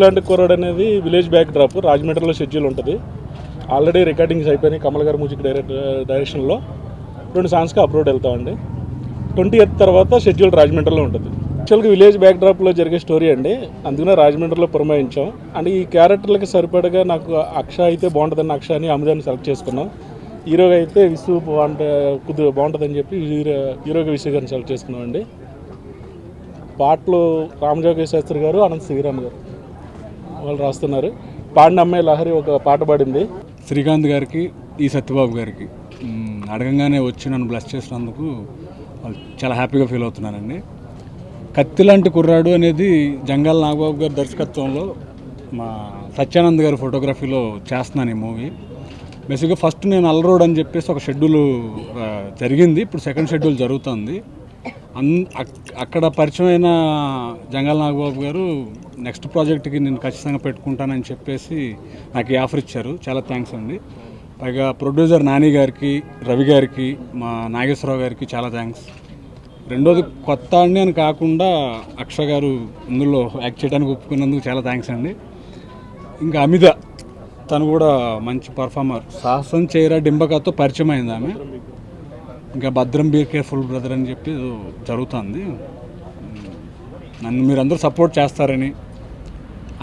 కత్తిలాంటి కుర్రాడు అనేది village back drop రాజమండ్రిలో షెడ్యూల్ ఉంటుంది. ఆల్రెడీ రికార్డింగ్స్ అయిపోయినాయి. కమల్ గారు మ్యూజిక్ డైరెక్షన్లో 2 సాంగ్స్కి అప్లోడ్ వెళ్తామండి. 20th తర్వాత షెడ్యూల్ రాజమండ్రిలో ఉంటుంది. యాక్చువల్గా విలేజ్ బ్యాక్ డ్రాప్లో జరిగే స్టోరీ అండి, అందుకనే రాజమండ్రిలో పురమాయించాం. అంటే ఈ క్యారెక్టర్లకి సరిపడగా నాకు అక్ష అయితే బాగుంటుందని అక్షని అమిదాన్ని సెలెక్ట్ చేసుకున్నాం. హీరోగా అయితే విసు బాగుంటుందని చెప్పి హీరోగా విసు గారిని సెలెక్ట్ చేసుకున్నాం అండి. పాటలు రామజోగేశ్వర శాస్త్రి గారు, అనంత శ్రీరామ్ గారు వాళ్ళు రాస్తున్నారు. పాడిన అమ్మాయి లహరి ఒక పాట పాడింది. శ్రీకాంత్ గారికి, ఈ సత్యబాబు గారికి అడగంగానే వచ్చి నన్ను బ్లెస్ చేసినందుకు వాళ్ళు చాలా హ్యాపీగా ఫీల్ అవుతున్నానండి. కత్తి లాంటి కుర్రాడు అనేది జంగాల నాగబాబు గారి దర్శకత్వంలో మా సత్యానంద్ గారి ఫోటోగ్రఫీలో చేస్తున్నాను ఈ మూవీ. బేసిక్గా ఫస్ట్ నేను అల్రోడ్ అని చెప్పేసి ఒక షెడ్యూల్ జరిగింది, ఇప్పుడు సెకండ్ షెడ్యూల్ జరుగుతుంది. అక్కడ పరిచయమైన జంగాల నాగబాబు గారు నెక్స్ట్ ప్రాజెక్ట్కి నేను ఖచ్చితంగా పెట్టుకుంటానని చెప్పేసి నాకు ఈ ఆఫర్ ఇచ్చారు. చాలా థ్యాంక్స్ అండి. పైగా ప్రొడ్యూసర్ నాని గారికి, రవి గారికి, మా నాగేశ్వరరావు గారికి చాలా థ్యాంక్స్. రెండోది కొత్త అని కాకుండా అక్ష గారు ఇందులో యాక్ట్ చేయడానికి ఒప్పుకున్నందుకు చాలా థ్యాంక్స్ అండి. ఇంకా అమిత తను కూడా మంచి పర్ఫార్మర్. సాహసం చేయరా డింబకాతో పరిచయం అయింది ఆమె. ఇంకా భద్రం బీ కేర్ఫుల్ బ్రదర్ అని చెప్పి జరుగుతుంది. నన్ను మీరందరూ సపోర్ట్ చేస్తారని,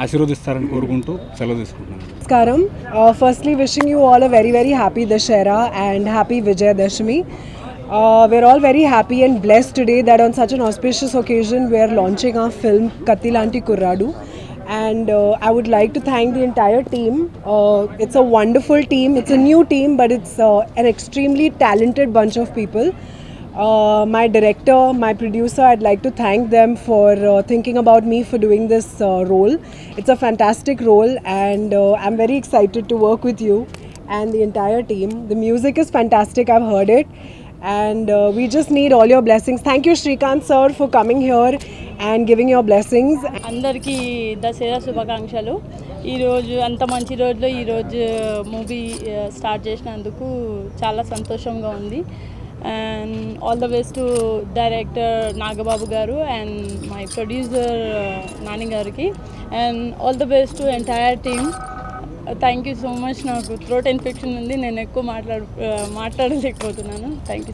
ఆశీర్వదిస్తారని కోరుకుంటూ సెలవు తీసుకుంటున్నాను. నమస్కారం. Firstly wishing you all a very very happy Dussehra and happy Vijayadashami. We're all very happy and blessed today that on such an auspicious occasion we are launching our film Kattilanti Kurradu. And I would like to thank the entire team. It's a wonderful team. It's a new team, but it's an extremely talented bunch of people. My director, my producer, I'd like to thank them for thinking about me for doing this role. It's a fantastic role, and I'm very excited to work with you and the entire team. The music is fantastic, I've heard it. And we just need all your blessings. Thank you Shrikant sir for coming here and giving your blessings. అందరికీ దసరా శుభాకాంక్షలు. ఈరోజు అంత మంచి రోజులో ఈరోజు movie start చేసినందుకు చాలా సంతోషంగా ఉంది. And all the best to director Nagababu గారు అండ్ మై ప్రొడ్యూసర్ నాని గారికి and all the best to entire team. Thank you so much. నాకు థ్రోట్ ఇన్ఫెక్షన్ ఉంది, నేను ఎక్కువ మాట్లాడలేకపోతున్నాను. Thank you.